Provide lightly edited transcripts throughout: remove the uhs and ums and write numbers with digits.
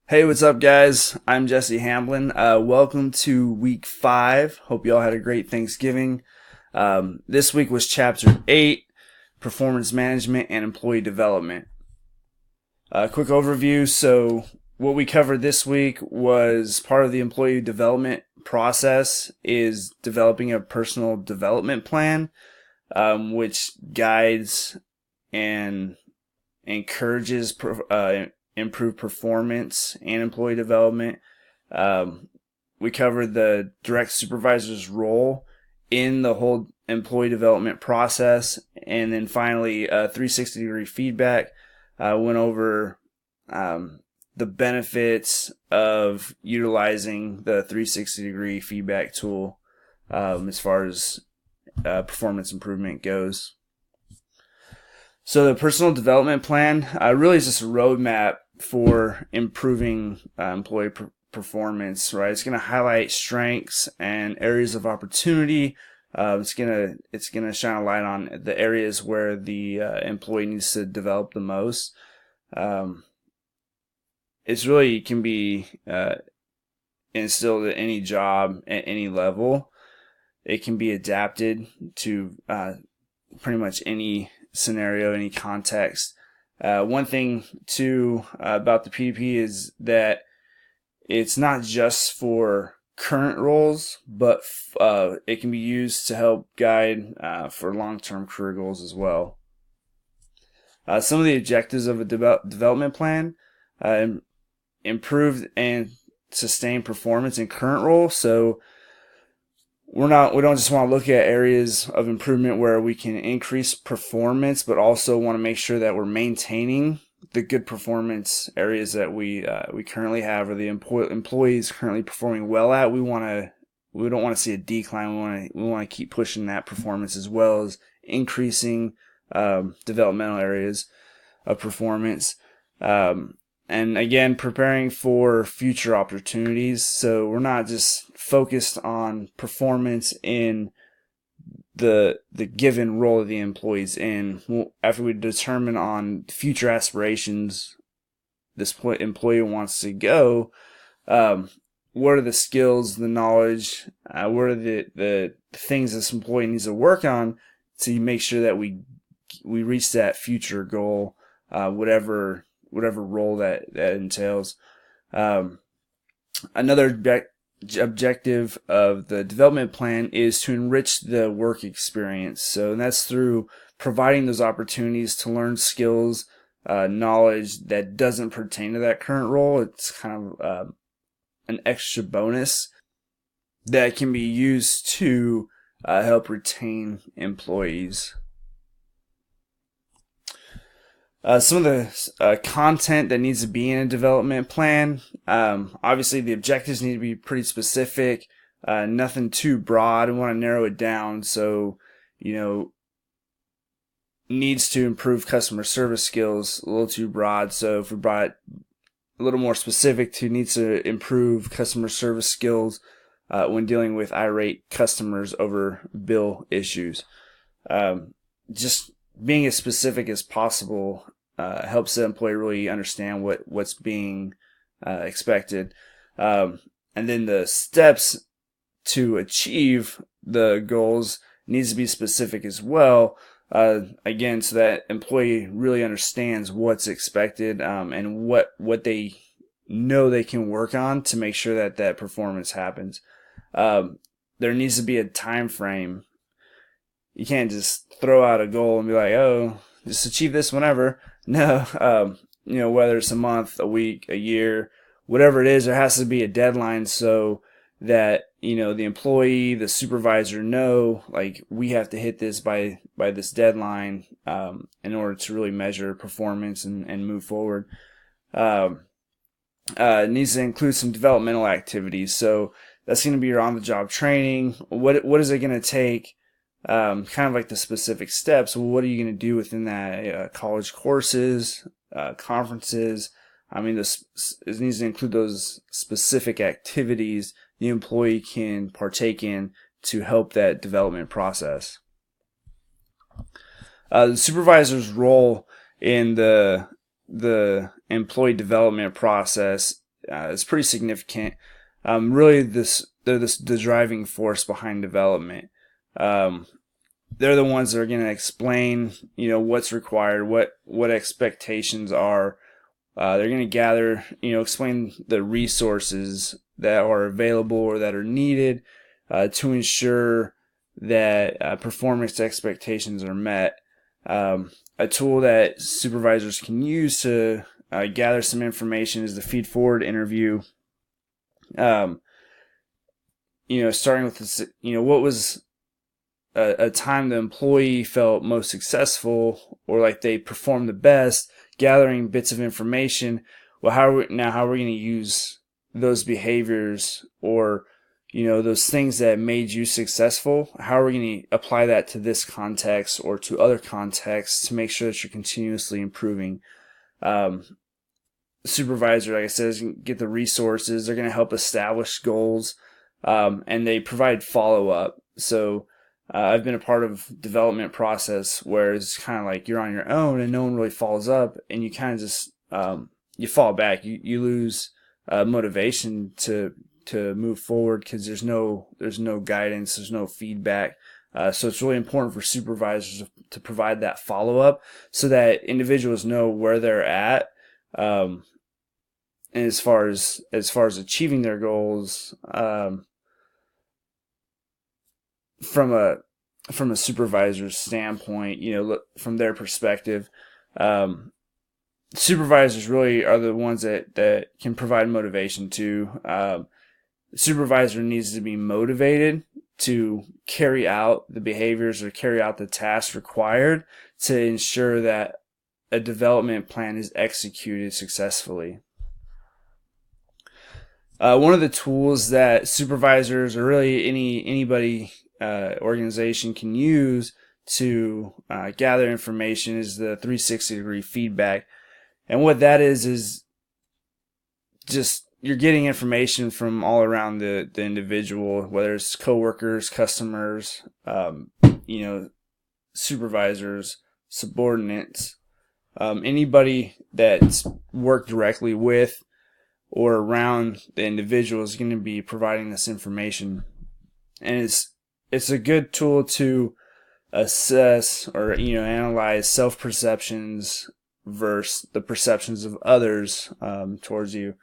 Hey, what's up, guys? I'm Jesse Hamblin. Welcome to week 5. Hope you all had a great Thanksgiving. This week was chapter 8, performance management and employee development. Quick overview. So, what we covered this week was part of the employee development process is developing a personal development plan, which guides and encourages improved performance and employee development. We covered the direct supervisor's role in the whole employee development process. And then finally, 360-degree feedback. Went over the benefits of utilizing the 360-degree feedback tool as far as performance improvement goes. So the personal development plan really is just a roadmap for improving employee performance, right? It's going to highlight strengths and areas of opportunity. It's gonna shine a light on the areas where the employee needs to develop the most. It's really can be instilled at any job at any level. It can be adapted to pretty much any scenario, any context. One thing too about the PDP is that it's not just for current roles, but it can be used to help guide for long-term career goals as well. Some of the objectives of a development plan: improved and sustained performance in current role. So we don't just want to look at areas of improvement where we can increase performance, but also want to make sure that we're maintaining the good performance areas that we currently have, or the employees currently performing well at. We don't want to see a decline. We want to keep pushing that performance, as well as increasing developmental areas of performance. And again, preparing for future opportunities. So we're not just focused on performance in the given role of the employees in. After we determine on future aspirations this employee wants to go, what are the skills, the knowledge, what are the things this employee needs to work on to make sure that we reach that future goal, whatever role that entails. Another objective of the development plan is to enrich the work experience. So that's through providing those opportunities to learn skills, knowledge that doesn't pertain to that current role. It's kind of an extra bonus that can be used to help retain employees. Some of the content that needs to be in a development plan. Obviously, the objectives need to be pretty specific. Nothing too broad. We want to narrow it down. So, needs to improve customer service skills. A little too broad. So if we brought it a little more specific to needs to improve customer service skills when dealing with irate customers over bill issues. Just being as specific as possible helps the employee really understand what's being expected. And then the steps to achieve the goals needs to be specific as well. Again, so that employee really understands what's expected and what they know they can work on to make sure that performance happens. There needs to be a time frame. You can't just throw out a goal and be like, oh, just achieve this whenever. No, whether it's a month, a week, a year, whatever it is, there has to be a deadline so that, the employee, the supervisor know, like, we have to hit this by this deadline in order to really measure performance and move forward. It needs to include some developmental activities. So that's going to be your on-the-job training. What is it going to take? Kind of like the specific steps. Well, what are you going to do within that? College courses, conferences. I mean, it needs to include those specific activities the employee can partake in to help that development process. The supervisor's role in the employee development process is pretty significant. Really, they're the driving force behind development. They're the ones that are going to explain, what's required, what expectations are. They're going to gather, explain the resources that are available or that are needed to ensure that performance expectations are met. A tool that supervisors can use to gather some information is the feed forward interview. Starting with this, what was a time the employee felt most successful or like they performed the best, gathering bits of information. Well, how are we going to use those behaviors or, those things that made you successful? How are we going to apply that to this context or to other contexts to make sure that you're continuously improving? Supervisor, like I said, is going to get the resources. They're going to help establish goals, and they provide follow-up. So, I've been a part of development process where it's kind of like you're on your own and no one really follows up, and you kind of just you fall back. You lose motivation to move forward because there's no guidance, there's no feedback. So it's really important for supervisors to provide that follow up so that individuals know where they're at, and as far as achieving their goals. From a supervisor's standpoint, look from their perspective, supervisors really are the ones that can provide motivation too. The supervisor needs to be motivated to carry out the behaviors or carry out the tasks required to ensure that a development plan is executed successfully. One of the tools that supervisors or really anybody organization can use to gather information is the 360-degree feedback. And what that is just you're getting information from all around the individual, whether it's coworkers, customers, supervisors, subordinates, anybody that's worked directly with or around the individual is going to be providing this information. And it's a good tool to assess or analyze self-perceptions versus the perceptions of others towards you.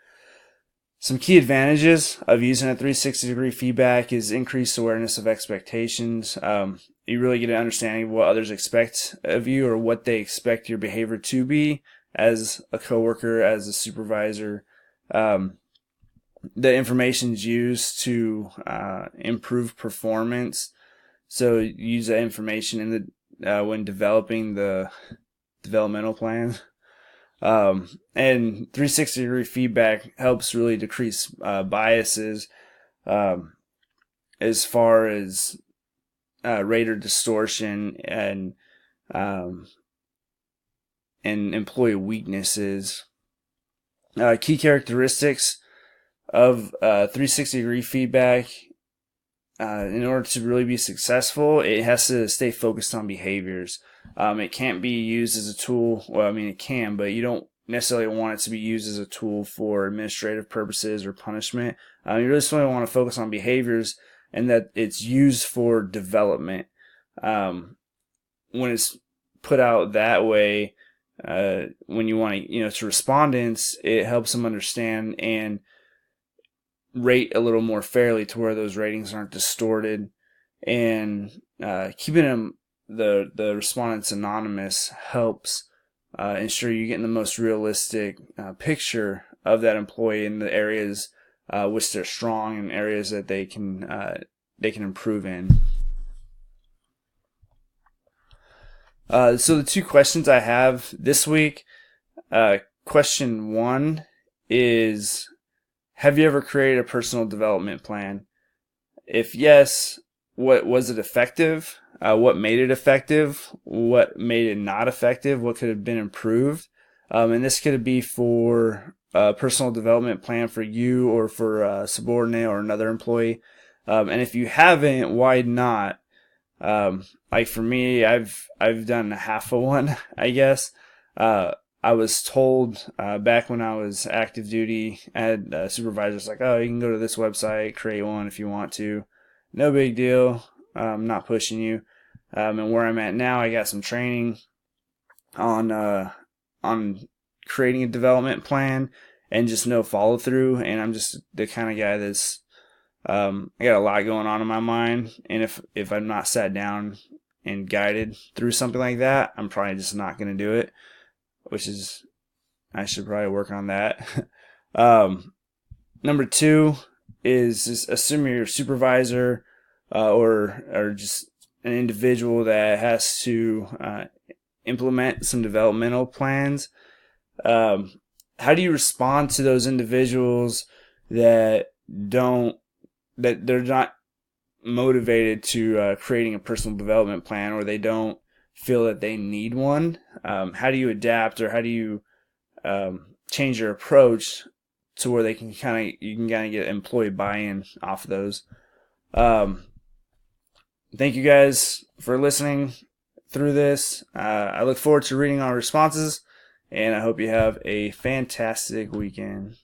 Some key advantages of using a 360-degree feedback is increased awareness of expectations. You really get an understanding of what others expect of you or what they expect your behavior to be as a coworker, as a supervisor. The information is used to improve performance. So use that information in the when developing the developmental plan. And 360-degree feedback helps really decrease biases as far as rate or distortion and employee weaknesses. Key characteristics of 360-degree feedback. In order to really be successful, it has to stay focused on behaviors. It can't be used as a tool. Well, I mean, it can, but you don't necessarily want it to be used as a tool for administrative purposes or punishment. You really just want to focus on behaviors and that it's used for development. When it's put out that way, when you want to respondents, it helps them understand and rate a little more fairly to where those ratings aren't distorted, and keeping them the respondents anonymous helps ensure you're getting the most realistic picture of that employee in the areas which they're strong and areas that they can improve in. So the two questions I have this week, question 1 is, have you ever created a personal development plan? If yes, what was it effective? What made it effective? What made it not effective? What could have been improved? And this could be for a personal development plan for you or for a subordinate or another employee. And if you haven't, why not? Like for me, I've done half of one, I guess. I was told back when I was active duty, I had supervisors like, oh, you can go to this website, create one if you want to. No big deal. I'm not pushing you. And where I'm at now, I got some training on creating a development plan and just no follow through. And I'm just the kind of guy that's I got a lot going on in my mind, and if I'm not sat down and guided through something like that, I'm probably just not going to do it. Which is, I should probably work on that. Number 2 is just assume your supervisor or just an individual that has to implement some developmental plans. How do you respond to those individuals that they're not motivated to creating a personal development plan, or they don't feel that they need one? How do you adapt, or how do you change your approach to where you can kind of get employee buy-in off of those? Thank you guys for listening through this. I look forward to reading our responses, and I hope you have a fantastic weekend.